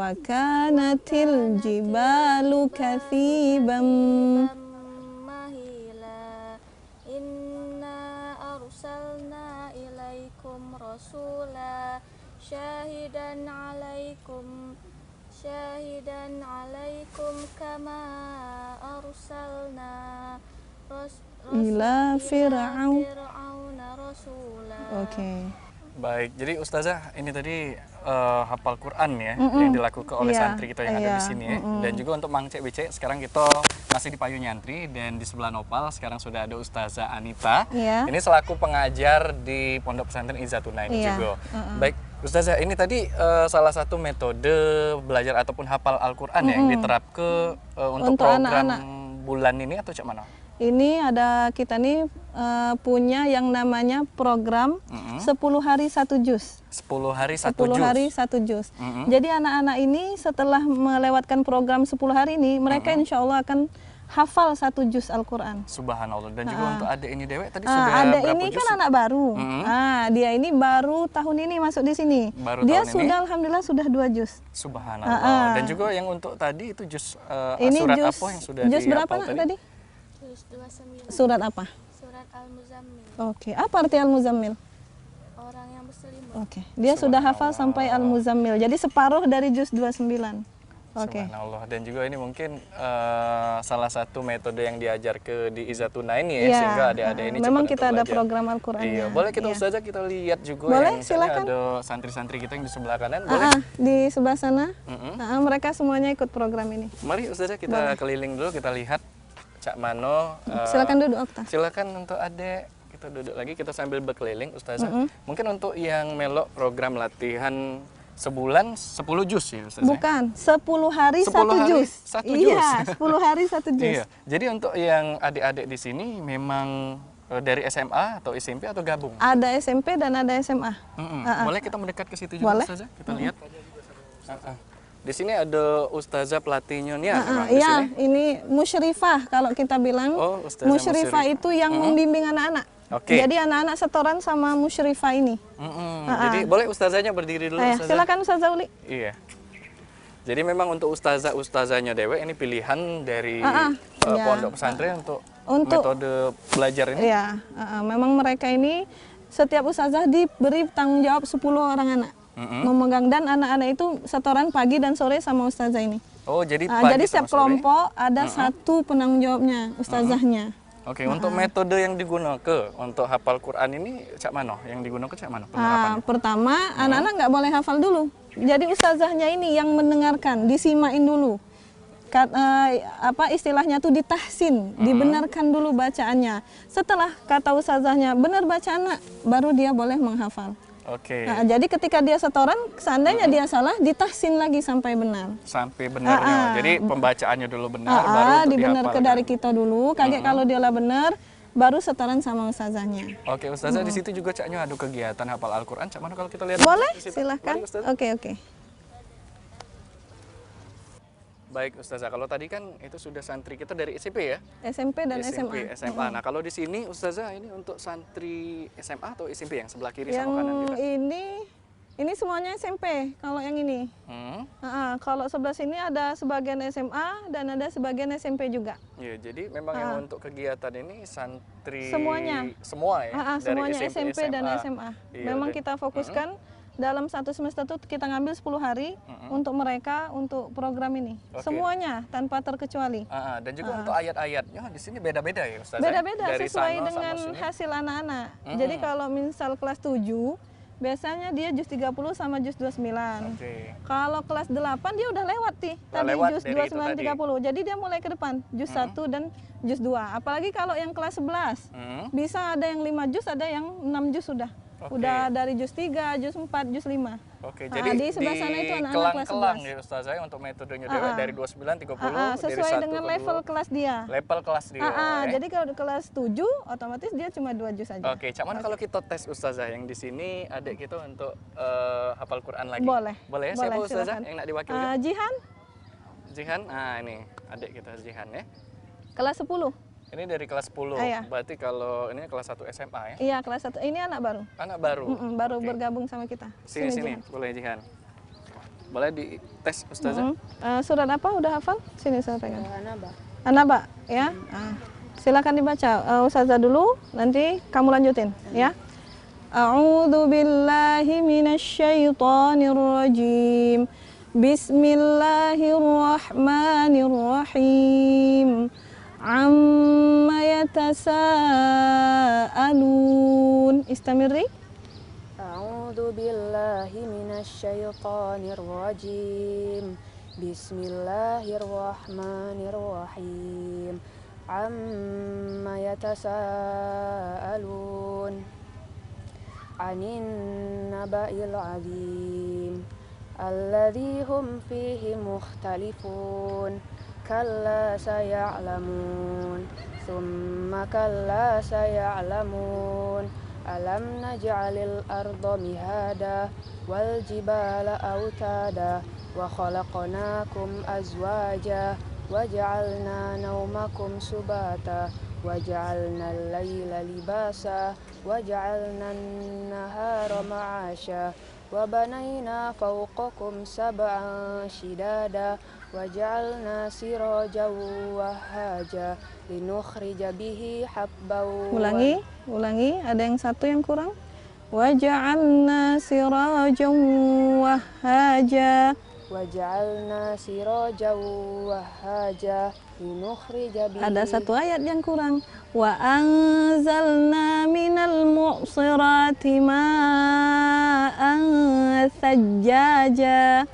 wa kanatil jibalu kathibam mahila inna arsalna ilaikum rasula syahidan alaikum kama arsalna ila fir'aun. rasula. Oke. Baik, jadi Ustazah ini tadi hafal Quran ya yang dilakukan oleh santri kita yang ada di sini ya. Dan juga untuk Mang Cek Becek sekarang kita masih di Payung Nyantri dan di sebelah Nopal sekarang sudah ada Ustazah Anita. Ini selaku pengajar di Pondok Pesantren Izzatuna ini juga. Baik, Ustazah ini tadi salah satu metode belajar ataupun hafal Al-Qur'an yang diterapkan untuk program anak-anak bulan ini atau cak mana? Ini ada kita nih punya yang namanya program 10 hari 1 juz. 10 hari 1 10 juz. hari 1 juz. Jadi anak-anak ini setelah melewatkan program 10 hari ini, mereka insya Allah akan hafal 1 juz Al-Quran. Subhanallah. Dan juga untuk adik ini Dewek tadi sudah adik berapa ini juz? kan anak baru. Dia ini baru tahun ini masuk di sini. Dia sudah alhamdulillah sudah 2 juz. Subhanallah. Dan juga yang untuk tadi itu juz ini surat juz, apa yang sudah juz berapa tadi? Juz 29. Surat apa? Surat Al-Muzammil. Oke, apa arti Al-Muzammil? Orang yang berselimut. Oke, dia sudah hafal sampai Al-Muzammil. Jadi separuh dari juz 29. Oke. Subhanallah. Dan juga ini mungkin salah satu metode yang diajar di Izzatuna ini ya, sehingga adik-adik ini memang cepat kita untuk ada belajar. program Al-Qur'an. Iya, boleh kita Ustazah kita lihat juga boleh, yang silakan. ada santri-santri kita yang di sebelah kanan, boleh? Di sebelah sana. Mereka semuanya ikut program ini. Mari Ustazah kita keliling dulu, kita lihat Cak Mano. Silakan duduk, Okta. Silakan untuk adik, kita duduk lagi, kita sambil berkeliling Ustazah. Mungkin untuk yang melok program latihan sebulan 10 juz ya Ustazah? Bukan, 10 hari 1 juz. 1 juz. Iya, 10 hari 1 juz. Iya. Jadi untuk yang adik-adik di sini memang dari SMA atau SMP atau gabung? Ada SMP dan ada SMA. Boleh kita mendekat ke situ juga Ustazah? Kita lihat. Di sini ada Ustazah pelatihnya nih. Iya, ini musyrifah kalau kita bilang. Oh, Ustazah musyrifah itu yang membimbing anak-anak. Jadi anak-anak setoran sama musyrifah ini. Jadi boleh Ustazahnya berdiri dulu Ustazah? Silakan Ustazah Uli. Iya. Jadi memang untuk Ustazahnya Dewek ini pilihan dari pondok pesantren untuk metode belajar ini? Iya, memang mereka ini setiap Ustazah diberi tanggung jawab 10 orang anak. Memegang, dan anak-anak itu setoran pagi dan sore sama Ustazah ini. Oh, jadi pagi jadi setiap sama sore? Kelompok ada satu penanggung jawabnya, Ustazahnya. Oke, untuk metode yang digunakan untuk hafal Quran ini cak mano? Yang digunakan cak mano penerapannya? Pertama, anak-anak nggak boleh hafal dulu. Jadi Ustazahnya ini yang mendengarkan, disimain dulu. Istilahnya tuh ditahsin, dibenarkan dulu bacaannya. Setelah kata Ustazahnya benar bacaan, baru dia boleh menghafal. Oke. Jadi ketika dia setoran, seandainya dia salah, ditahsin lagi sampai benar. Sampai benarnya. Jadi pembacaannya dulu benar, baru untuk dibenarkan dari kita dulu. Kalau dia lah benar, baru setoran sama Ustazahnya. Oke, Ustazah di situ juga caknya ada kegiatan hafal Al-Quran. Cak mana kalau kita lihat? Boleh, silahkan. Oke. Baik Ustazah, kalau tadi kan itu sudah santri kita dari SMP ya? SMP dan SMP, SMA. Nah kalau di sini Ustazah ini untuk santri SMA atau SMP yang sebelah kiri sama kanan kita? Ini semuanya SMP, kalau yang ini. Kalau sebelah sini ada sebagian SMA dan ada sebagian SMP juga. Iya, jadi memang yang untuk kegiatan ini santri semuanya. Semua ya? Semuanya SMP dan SMA. Memang kita fokuskan dalam satu semester itu kita ngambil 10 hari untuk mereka, untuk program ini. Semuanya tanpa terkecuali. Dan juga untuk ayat-ayatnya di sini beda-beda ya Ustazah? Beda-beda sesuai dengan hasil anak-anak. Jadi kalau misal kelas 7, biasanya dia juz 30 sama juz 29. Kalau kelas 8 dia udah lewat nih. Tadi juz 29 30. Jadi dia mulai ke depan, juz 1 dan juz 2. Apalagi kalau yang kelas 11. Bisa ada yang 5 juz, ada yang 6 juz sudah. Udah dari juz 3, juz 4, juz 5. Jadi di sebelah sana itu anak-anak kelas 11. Ya Ustazah untuk metodenya Dewek dari 29 30 sesuai dari 1 dengan ke 2. level kelas dia. Level kelas dia. Jadi kalau kelas 7 otomatis dia cuma 2 juz saja. Oke, cak mana kalau kita tes Ustazah yang di sini adik kita untuk hafal Quran lagi? Boleh. Boleh ya? Siapa Ustazah yang nak diwakilkan? Jihan. Ini adik kita Jihan ya. Kelas 10. Ini dari kelas 10. Berarti kalau ini kelas 1 SMA ya? Iya, kelas 1. Ini anak baru. Anak baru. Baru bergabung sama kita. Sini. Boleh Jihan. Boleh dites Ustazah? Surat apa udah hafal? Sini saya pegang. An-Naba. An-Naba ya. Silakan dibaca. Ustazah dulu, nanti kamu lanjutin ya. A'udzu billahi minasyaitonir rajim. Bismillahirrahmanirrahim. Amma yatasaalun. Istamiri. A'udzu billahi minasyaitonir rajim. Bismillahirrahmanirrahim. Amma yatasaalun. Anin naba'il 'adzim. Alladzi hum fihi mukhtalifun. Kalla saya'lamun. Tsumma kalla saya'lamun. Alam naj'alil arda mihada wal jibala autada wa khalaqnakum azwaja wa ja'alna naumakum subata wa ja'alna al-laila libasa wa ja'alna an-nahara ma'asha wa banayna fawqakum sab'an shidada wa ja'alna sirajan wahaja linukhrija bihi habban. Ulangi, ada yang satu yang kurang. Wa ja'alna sirajan wahaja. Wa ja'alna sirajan wahaja linukhrija bihi. Ada satu ayat yang kurang. Wa anzalna minal mu'sirati ma'an sajjaja.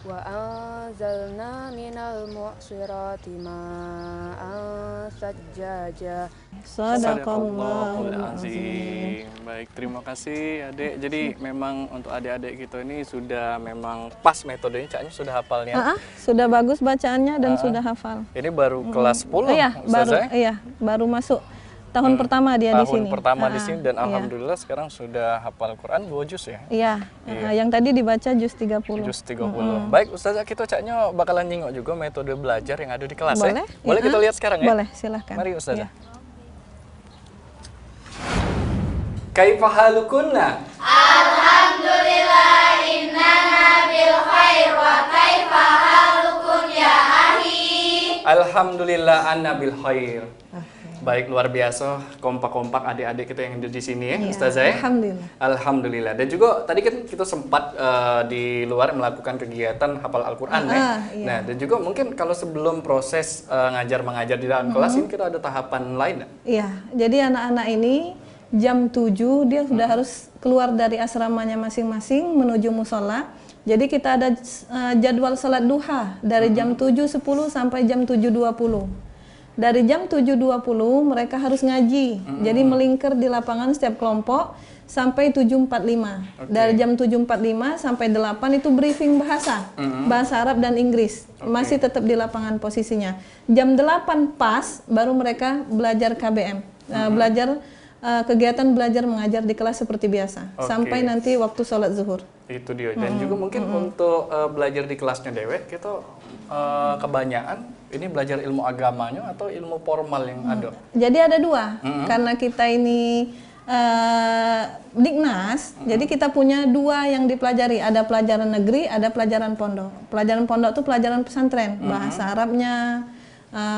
Wa anzalna minal mu'sirati ma'an sajjaja. Shadaqallahul azim. Baik, terima kasih Adik. Jadi memang untuk adik-adik kita ini sudah memang pas metodenya, Caknya sudah hafalnya. Sudah bagus bacaannya dan sudah hafal. Ini baru kelas 10 baru masuk tahun pertama dia di sini. Tahun pertama di sini dan alhamdulillah sekarang sudah hafal Quran 2 juz ya. Iya. Yang tadi dibaca juz 30. Juz 30. Baik Ustazah, kita Caknya bakalan nyingok juga metode belajar yang ada di kelas Boleh? ya. Boleh kita lihat sekarang ya? Boleh, silahkan. Mari Ustazah. Kaifa halukunna? Alhamdulillah innana bil khair wa kaifa halukun ya ahi. Alhamdulillah anna bil khair. Baik, luar biasa kompak-kompak adik-adik kita yang ada di sini ya, Ustazah ya. Alhamdulillah. Alhamdulillah. Dan juga tadi kan kita sempat di luar melakukan kegiatan hafal Al-Qur'an ya. Iya. Nah, dan juga mungkin kalau sebelum proses ngajar mengajar di dalam kelas ini kita ada tahapan lain nggak? Iya. Jadi anak-anak ini jam 7 dia sudah harus keluar dari asramanya masing-masing menuju musola. Jadi kita ada jadwal salat duha dari jam 7.10 sampai jam 7.20. Dari jam 7.20 mereka harus ngaji. Jadi melingkar di lapangan setiap kelompok sampai 7.45. Dari jam 7.45 sampai 8 itu briefing bahasa Arab dan Inggris. Masih tetap di lapangan posisinya. Jam 8 pas baru mereka belajar KBM. Belajar kegiatan belajar mengajar di kelas seperti biasa sampai nanti waktu sholat zuhur. Itu dia. Dan juga mungkin untuk belajar di kelasnya dewek kita kebanyakan ini belajar ilmu agamanya atau ilmu formal yang ada. Jadi ada dua karena kita ini Dignas, jadi kita punya dua yang dipelajari, ada pelajaran negeri, ada pelajaran pondok. Pelajaran pondok itu pelajaran pesantren, bahasa Arabnya,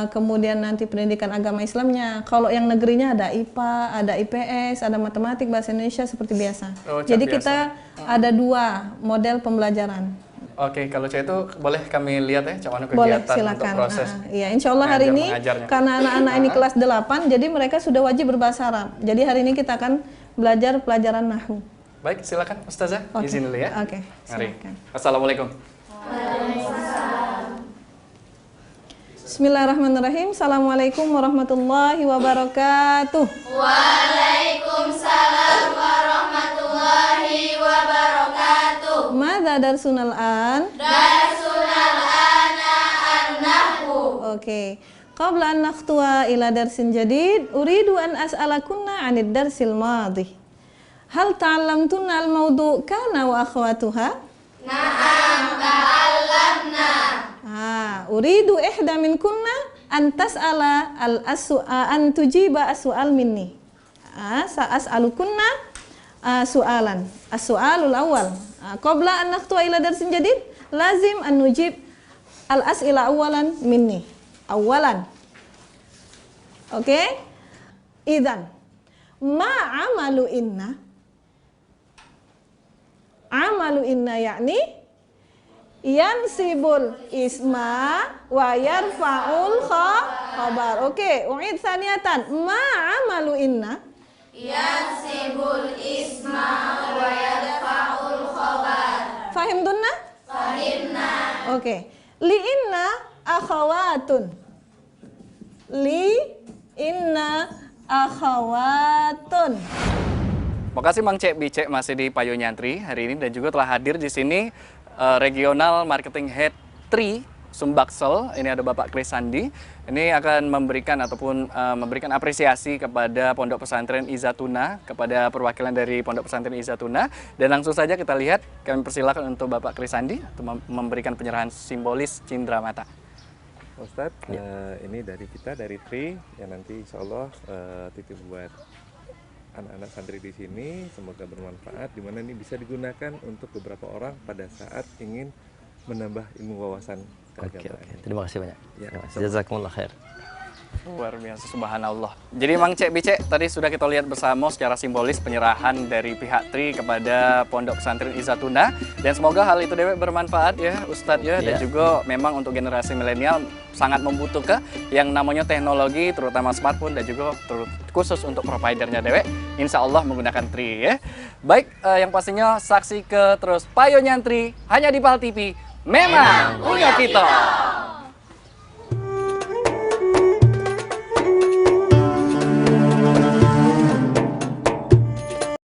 kemudian nanti pendidikan agama Islamnya. Kalau yang negerinya ada IPA, ada IPS, ada matematik, bahasa Indonesia seperti biasa. Jadi biasa. Kita ada dua model pembelajaran. Oke, kalau saya itu boleh kami lihat ya, cawan kegiatan boleh, silakan. Untuk proses. Ya, insya Allah hari ini karena anak-anak ini kelas 8, jadi mereka sudah wajib berbahasa Arab. Jadi hari ini kita akan belajar pelajaran nahwu. Baik, silakan Ustazah, izin dulu ya. Oke, silakan. Assalamualaikum. Bismillahirrahmanirrahim. Assalamualaikum warahmatullahi wabarakatuh. Waalaikumsalam warahmatullahi wabarakatuh. Mada darsunal an? Darsunal ana an-nahwu. Oke. Qabla an nakhtuwa ila darsin jadid, uridu an as'alakunna 'anid darsil madhi. Hal ta'allamtunna al-mawdu' kana wa akhwatuha? Na'am, ta'allamna. Uridu ihda minkunna an tas'ala an tujiba as-su'al minni. Sa'as'alukunna su'alan. As-su'alul awal. Qabla an nakhtuwa ila darsin jadid, lazim an nujib al-as'ila awalan minni. Awalan. Oke? Idzan ma amalu inna? Amalu inna yakni yansibul isma wa yarfa'ul khabar. Oke, u'id saniyatan. Ma amalu inna? Yansibul isma wa yarfa'ul khabar. Fahim tunna? Fahimna. Oke. Li inna akhawatun. Li inna akhawatun. Makasih Mang Cek Bicek masih di Payung Nyantri hari ini dan juga telah hadir di sini Regional Marketing Head 3 Sumbaksel. Ini ada Bapak Kris Sandi. Ini akan memberikan ataupun memberikan apresiasi kepada Pondok Pesantren Izzatuna, kepada perwakilan dari Pondok Pesantren Izzatuna. Dan langsung saja kita lihat, kami persilakan untuk Bapak Kris Sandi untuk memberikan penyerahan simbolis cindera mata. Ustadz, ini dari kita, dari Tri, yang nanti insya Allah titip buat anak-anak santri di sini, semoga bermanfaat, di mana ini bisa digunakan untuk beberapa orang pada saat ingin menambah ilmu wawasan keagamaan. Oke. Terima kasih banyak. Ya, Jazakumullah khair. Luar biasa, subhanallah. Jadi Mang Cek Bicek tadi sudah kita lihat bersama secara simbolis penyerahan dari pihak Tri kepada Pondok Pesantren Izzatuna, dan semoga hal itu dewe bermanfaat ya Ustadz ya, dan juga memang untuk generasi milenial sangat membutuhkan yang namanya teknologi, terutama smartphone dan juga khusus untuk providernya dewe, insya Allah menggunakan Tri ya. Baik, yang pastinya saksi ke terus Payung Nyantri hanya di PAL TV, memang punya kita.